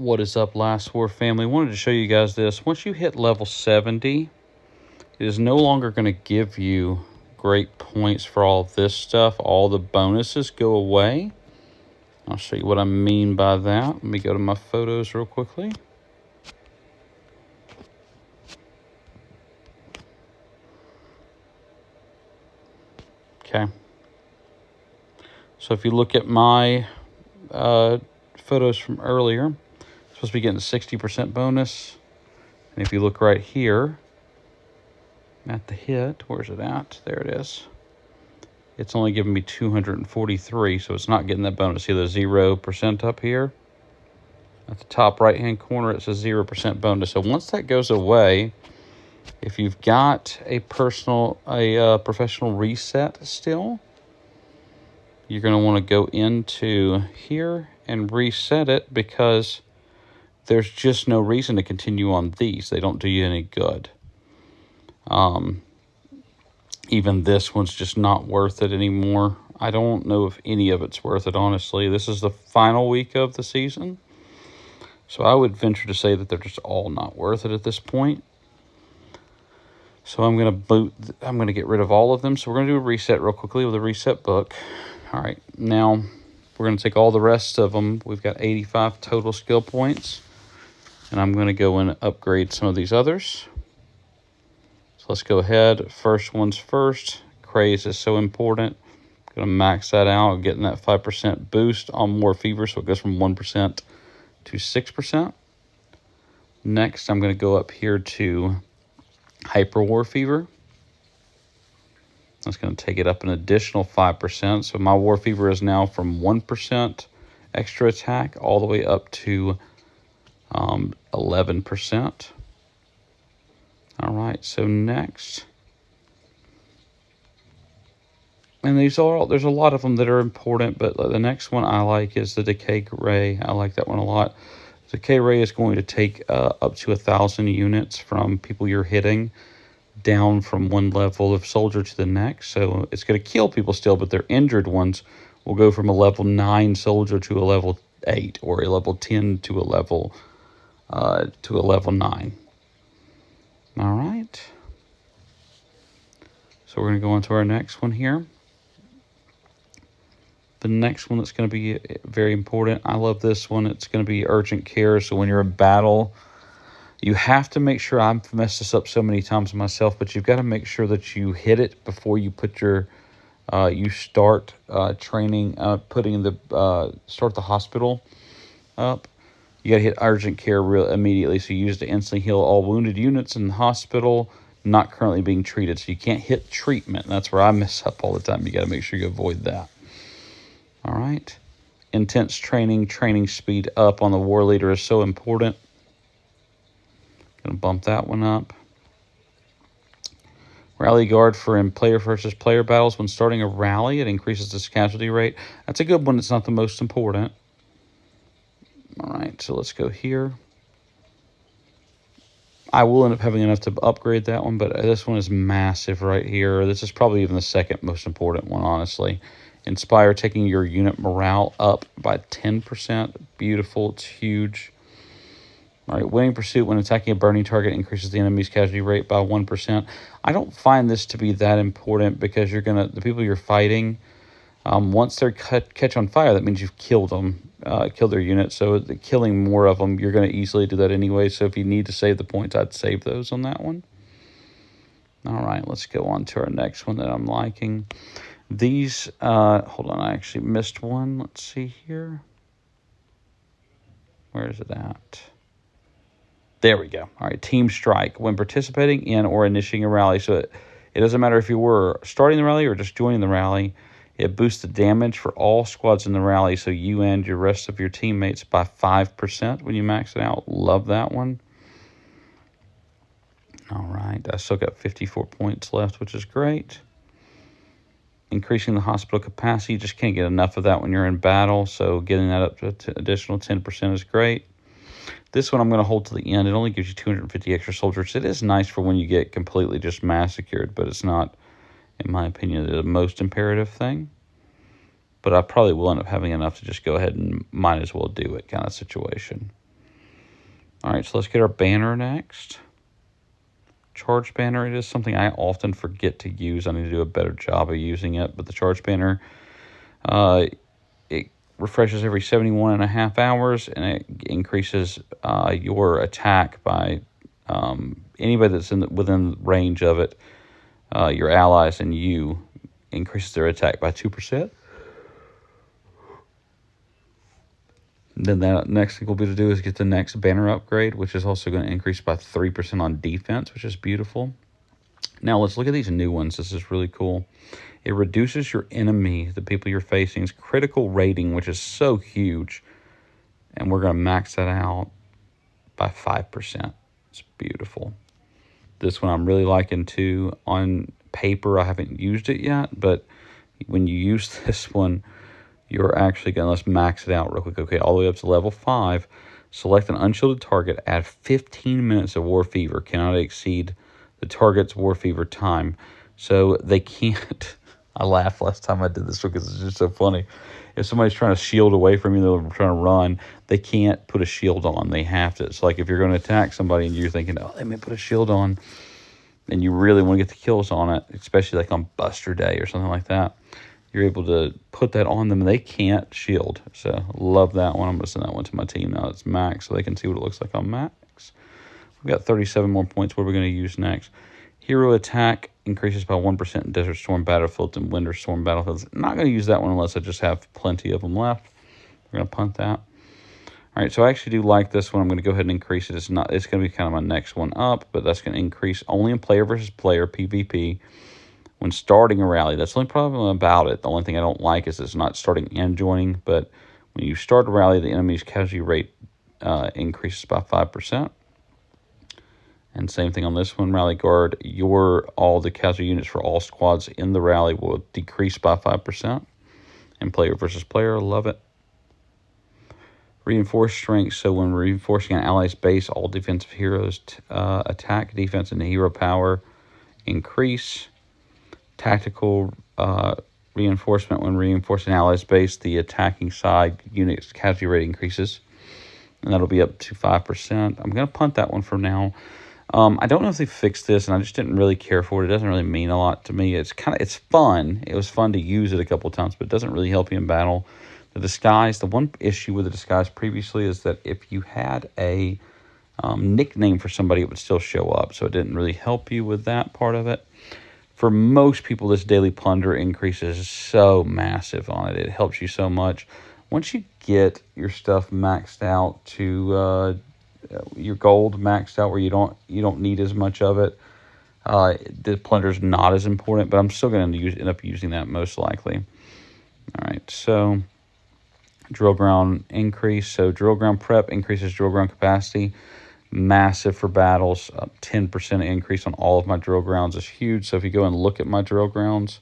What is up, Last War family? Wanted to show you guys this. Once you hit level 70, it is no longer going to give you great points for all this stuff. All the bonuses go away. I'll show you what I mean by that. Let me go to my photos real quickly. Okay. So if you look at my photos from earlier, I'm supposed to be getting a 60% bonus. And if you look right here at the hit, where's it at? There it is. It's only giving me 243, so it's not getting that bonus. See the 0% up here? At the top right-hand corner, it says 0% bonus. So once that goes away, if you've got a professional reset still, you're going to want to go into here and reset it, because there's just no reason to continue on these. They don't do you any good. Even this one's just not worth it anymore. I don't know if any of it's worth it, honestly. This is the final week of the season, so I would venture to say that they're just all not worth it at this point. So I'm going to get rid of all of them. So we're going to do a reset real quickly with a reset book. All right, now we're going to take all the rest of them. We've got 85 total skill points, and I'm going to go and upgrade some of these others. So let's go ahead. First one's first. Craze is so important. Going to max that out, getting that 5% boost on War Fever, so it goes from 1% to 6%. Next, I'm going to go up here to Hyper War Fever. That's going to take it up an additional 5%. So my War Fever is now from 1% extra attack all the way up to 11%. All right, so next. And there's a lot of them that are important, but the next one I like is the Decay Ray. I like that one a lot. Decay Ray is going to take up to 1,000 units from people you're hitting down from one level of soldier to the next. So it's going to kill people still, but their injured ones will go from a level 9 soldier to a level 8, or a level 10 to a level 9. All right. So we're going to go on to our next one here. The next one that's going to be very important. I love this one. It's going to be Urgent Care. So when you're in battle, you have to make sure, I've messed this up so many times myself, but you've got to make sure that you hit it before you put your, you start training, start the hospital up. You got to hit Urgent Care immediately. So you use to instantly heal all wounded units in the hospital not currently being treated. So you can't hit treatment. And that's where I mess up all the time. You got to make sure you avoid that. All right. Intense training speed up on the War Leader is so important. Going to bump that one up. Rally Guard for in player versus player battles. When starting a rally, it increases its casualty rate. That's a good one. It's not the most important. All right, so let's go here. I will end up having enough to upgrade that one, but this one is massive right here. This is probably even the second most important one, honestly. Inspire, taking your unit morale up by 10%. Beautiful. It's huge. All right, Winning Pursuit. When attacking a burning target, increases the enemy's casualty rate by 1%. I don't find this to be that important, because the people you're fighting, once they're catch on fire, that means you've killed them, killed their unit. So killing more of them, you're going to easily do that anyway. So if you need to save the points, I'd save those on that one. All right, let's go on to our next one that I'm liking. These, hold on, I actually missed one. Let's see here. Where is it at? There we go. All right, Team Strike. When participating in or initiating a rally, so it doesn't matter if you were starting the rally or just joining the rally, it boosts the damage for all squads in the rally, so you and your rest of your teammates by 5% when you max it out. Love that one. All right, I still got 54 points left, which is great. Increasing the hospital capacity, you just can't get enough of that when you're in battle, so getting that up to additional 10% is great. This one I'm going to hold to the end. It only gives you 250 extra soldiers. It is nice for when you get completely just massacred, but it's not, in my opinion, the most imperative thing. But I probably will end up having enough to just go ahead and might as well do it kind of situation. All right, so let's get our banner next. Charge banner, it is something I often forget to use. I need to do a better job of using it. But the charge banner, it refreshes every 71.5 hours, and it increases your attack by anybody that's within range of it, your allies and you, increases their attack by 2%. Then the next thing we'll be able to do is get the next banner upgrade, which is also going to increase by 3% on defense, which is beautiful. Now let's look at these new ones. This is really cool. It reduces your enemy, the people you're facing's critical rating, which is so huge. And we're going to max that out by 5%. It's beautiful. This one I'm really liking too. On paper, I haven't used it yet, but when you use this one, you're actually going to, let's max it out real quick. Okay, all the way up to level 5. Select an unshielded target. Add 15 minutes of War Fever. Cannot exceed the target's War Fever time. So they can't. I laughed last time I did this because it's just so funny. If somebody's trying to shield away from you, they're trying to run, they can't put a shield on. They have to. It's like if you're going to attack somebody and you're thinking, oh, they may put a shield on, and you really want to get the kills on it, especially like on Buster Day or something like that, you're able to put that on them, and they can't shield. So love that one. I'm going to send that one to my team now. It's max, so they can see what it looks like on max. We've got 37 more points. What are we going to use next? Hero attack increases by 1% in Desert Storm battlefields and Winter Storm battlefields. I'm not going to use that one unless I just have plenty of them left. We're going to punt that. All right, so I actually do like this one. I'm going to go ahead and increase it. It's going to be kind of my next one up, but that's going to increase only in player versus player, PvP, when starting a rally. That's the only problem about it. The only thing I don't like is it's not starting and joining, but when you start a rally, the enemy's casualty rate increases by 5%. And same thing on this one, Rally Guard. All the casualty units for all squads in the rally will decrease by 5%. And player versus player, love it. Reinforced strength. So when reinforcing an ally's base, all defensive heroes attack, defense, and hero power increase. Tactical reinforcement. When reinforcing an ally's base, the attacking side unit's casualty rate increases. And that'll be up to 5%. I'm going to punt that one for now. I don't know if they fixed this, and I just didn't really care for it. It doesn't really mean a lot to me. It's fun. It was fun to use it a couple of times, but it doesn't really help you in battle. The disguise, the one issue with the disguise previously is that if you had a nickname for somebody, it would still show up, so it didn't really help you with that part of it. For most people, this daily plunder increase is so massive on it. It helps you so much. Once you get your stuff maxed out to your gold maxed out where you don't need as much of it, the plunder's not as important, but I'm still going to end up using that most likely. All right, so drill ground increase. So drill ground prep increases drill ground capacity. Massive for battles. 10% increase on all of my drill grounds is huge. So if you go and look at my drill grounds,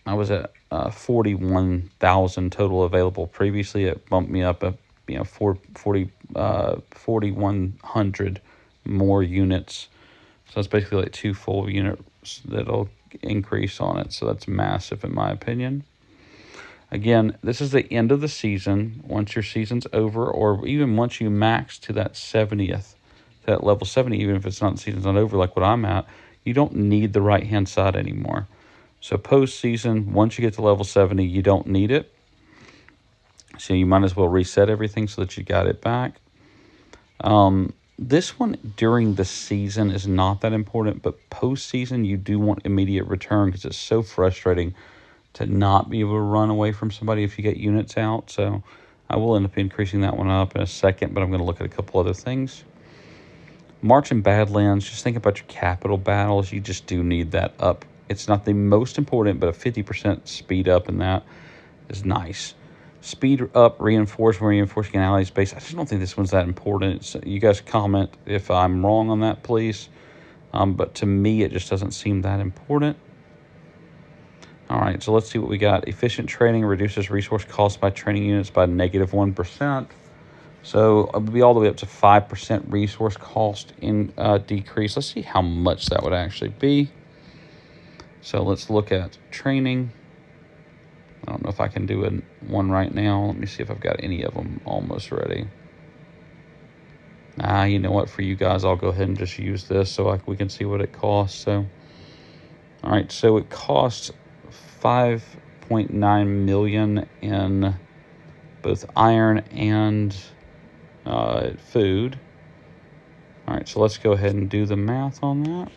I was at 41,000 total available previously. It bumped me up 4,100 more units. So that's basically like 2 full units that'll increase on it. So that's massive in my opinion. Again, this is the end of the season. Once your season's over, or even once you max to that 70th, that level 70, even if the season's not over like what I'm at, you don't need the right-hand side anymore. So postseason, once you get to level 70, you don't need it. So you might as well reset everything so that you got it back. This one during the season is not that important, but postseason you do want immediate return because it's so frustrating to not be able to run away from somebody if you get units out. So I will end up increasing that one up in a second, but I'm going to look at a couple other things. March in Badlands, just think about your capital battles. You just do need that up. It's not the most important, but a 50% speed up in that is nice. Speed up, reinforcing an ally's base. I just don't think this one's that important. So you guys comment if I'm wrong on that, please. But to me, it just doesn't seem that important. All right, so let's see what we got. Efficient training reduces resource costs by training units by -1%. So it would be all the way up to 5% resource cost in decrease. Let's see how much that would actually be. So let's look at training. I don't know if I can do one right now. Let me see if I've got any of them almost ready. You know what? For you guys, I'll go ahead and just use this so we can see what it costs. So, all right. So it costs $5.9 million in both iron and food. All right. So let's go ahead and do the math on that.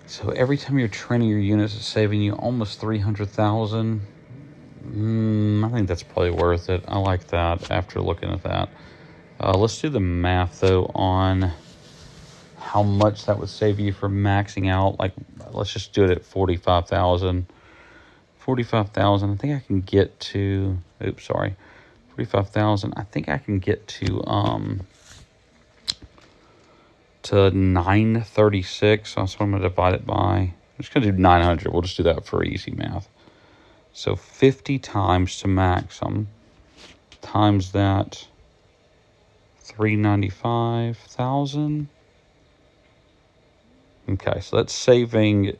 So every time you're training your units, it's saving you almost 300,000. I think that's probably worth it. I like that after looking at that. Let's do the math, though, on how much that would save you for maxing out. Like, let's just do it at 45,000. 45,000, I think I can get to... 45,000, I think I can get to 936. So I'm going to divide it by... I'm just going to do 900. We'll just do that for easy math. So 50 times to max them, times that 395,000. Okay, so that's saving it's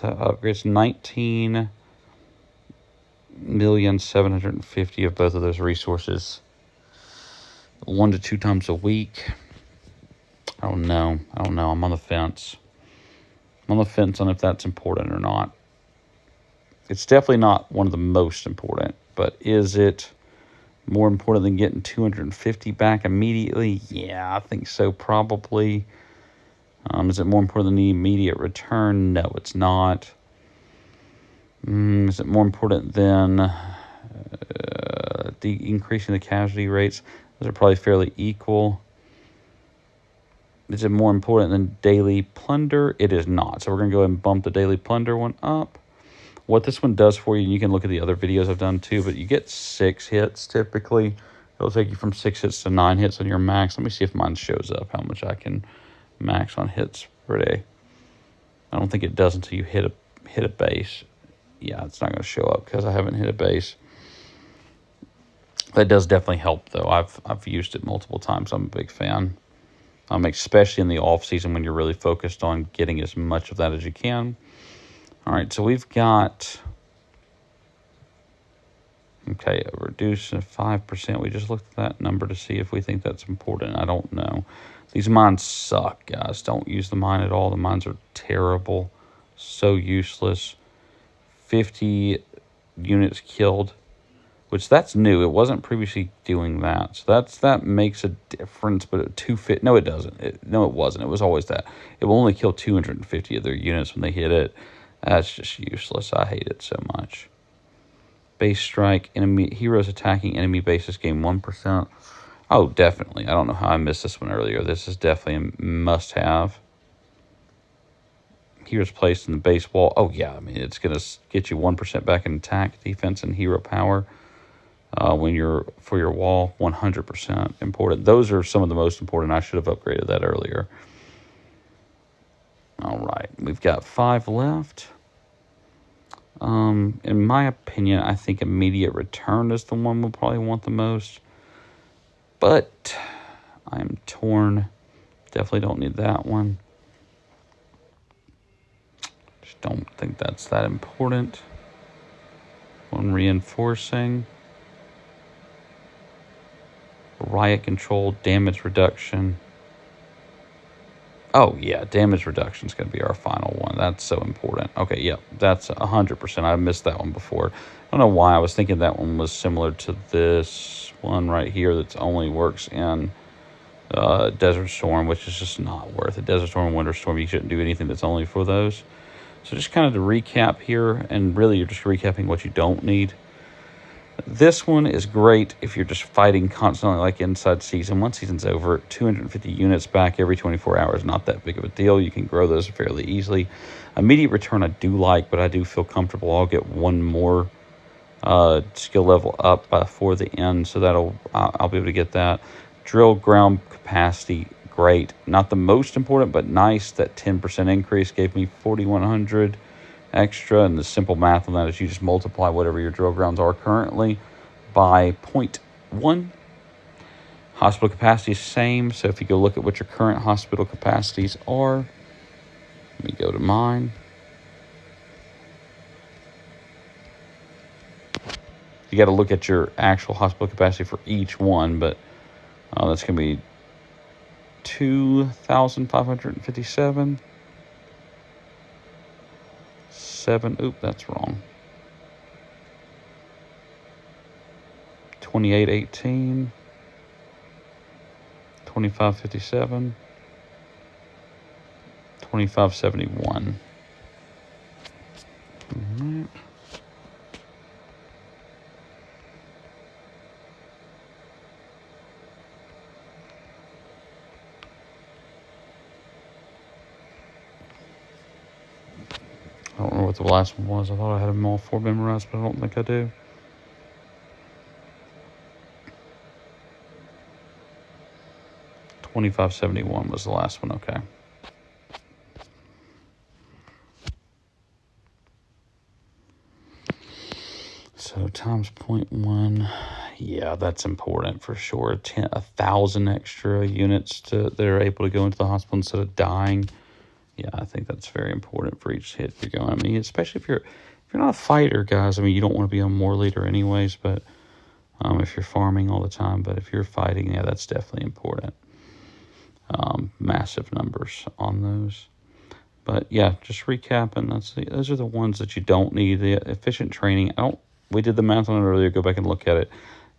19,750,000 of both of those resources, 1 to 2 times a week. I don't know. I'm on the fence. I'm on the fence on if that's important or not. It's definitely not one of the most important, but is it more important than getting 250 back immediately? Yeah, I think so, probably. Is it more important than the immediate return? No, it's not. Is it more important than increasing the casualty rates? Those are probably fairly equal. Is it more important than daily plunder? It is not. So we're going to go ahead and bump the daily plunder one up. What this one does for you, and you can look at the other videos I've done too, but you get 6 hits typically. It'll take you from 6 hits to 9 hits on your max. Let me see if mine shows up, how much I can max on hits per day. I don't think it does until you hit a base. Yeah, it's not going to show up because I haven't hit a base. That does definitely help, though. I've used it multiple times. I'm a big fan. Especially in the off season when you're really focused on getting as much of that as you can. All right, so we've got, okay, reduce to 5%. We just looked at that number to see if we think that's important. I don't know. These mines suck, guys. Don't use the mine at all. The mines are terrible, so useless. 50 units killed, which that's new. It wasn't previously doing that. So that makes a difference, but no, it doesn't. No, it wasn't. It was always that. It will only kill 250 of their units when they hit it. That's just useless. I hate it so much. Base strike. Heroes attacking enemy bases gain 1%. Oh, definitely. I don't know how I missed this one earlier. This is definitely a must-have. Heroes placed in the base wall. Oh, yeah. It's going to get you 1% back in attack, defense, and hero power for your wall. 100% important. Those are some of the most important. I should have upgraded that earlier. All right, we've got 5 left. In my opinion, I think immediate return is the one we'll probably want the most. But I'm torn. Definitely don't need that one. Just don't think that's that important. One reinforcing. Riot control, damage reduction. Oh, yeah, damage reduction is going to be our final one. That's so important. Okay, yeah, that's 100%. I missed that one before. I don't know why. I was thinking that one was similar to this one right here that only works in Desert Storm, which is just not worth it. Desert Storm and Winter Storm, you shouldn't do anything that's only for those. So just kind of to recap here, and really you're just recapping what you don't need. This one is great if you're just fighting constantly like inside season. Once season's over, 250 units back every 24 hours, not that big of a deal. You can grow those fairly easily. Immediate return I do like, but I do feel comfortable. I'll get one more skill level up before the end, so I'll be able to get that. Drill ground capacity, great. Not the most important, but nice. That 10% increase gave me 4,100. extra. And the simple math on that is you just multiply whatever your drill grounds are currently by 0.1. Hospital capacity is same. So if you go look at what your current hospital capacities are, let me go to mine. You got to look at your actual hospital capacity for each one, but that's going to be 2,557. 7. That's wrong. 2818. 2557. 2571. All right. I don't know what the last one was. I thought I had them all 4 memorized, but I don't think I do. $25.71 was the last one. Okay. So times 0.1. Yeah, that's important for sure. 1,000 extra units that are able to go into the hospital instead of dying. Yeah, I think that's very important for each hit you're going. I mean, especially if you're not a fighter, guys. I mean, you don't want to be a war leader anyways, but if you're farming all the time. But if you're fighting, yeah, that's definitely important. Massive numbers on those. But yeah, just recapping. Those are the ones that you don't need. The efficient training. We did the math on it earlier. Go back and look at it.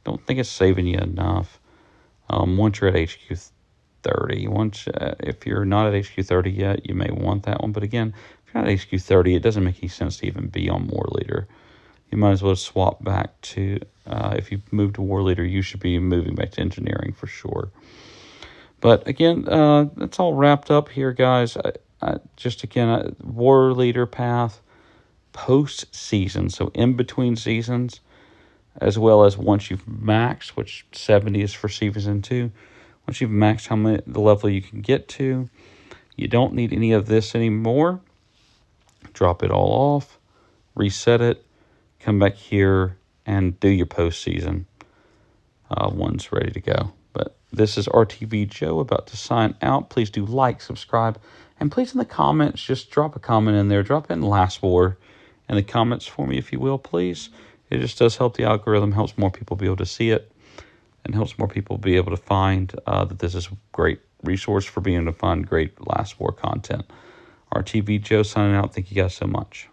Don't think it's saving you enough. Once you're at HQ 30, if you're not at HQ 30 yet, you may want that one. But again, if you're not at HQ 30, it doesn't make any sense to even be on War Leader. You might as well swap back to, if you move to War Leader, you should be moving back to Engineering for sure. But again, that's all wrapped up here, guys. War Leader path, post-season, so in between seasons, as well as once you've maxed, which 70 is for Season 2, once you've maxed the level you can get to, you don't need any of this anymore. Drop it all off, reset it, come back here, and do your postseason. One's ready to go. But this is RTV Joe about to sign out. Please do like, subscribe, and please in the comments, just drop a comment in there. Drop in Last War in the comments for me, if you will, please. It just does help the algorithm, helps more people be able to see it, and helps more people be able to find that this is a great resource for being able to find great Last War content. RTV Joe signing out. Thank you guys so much.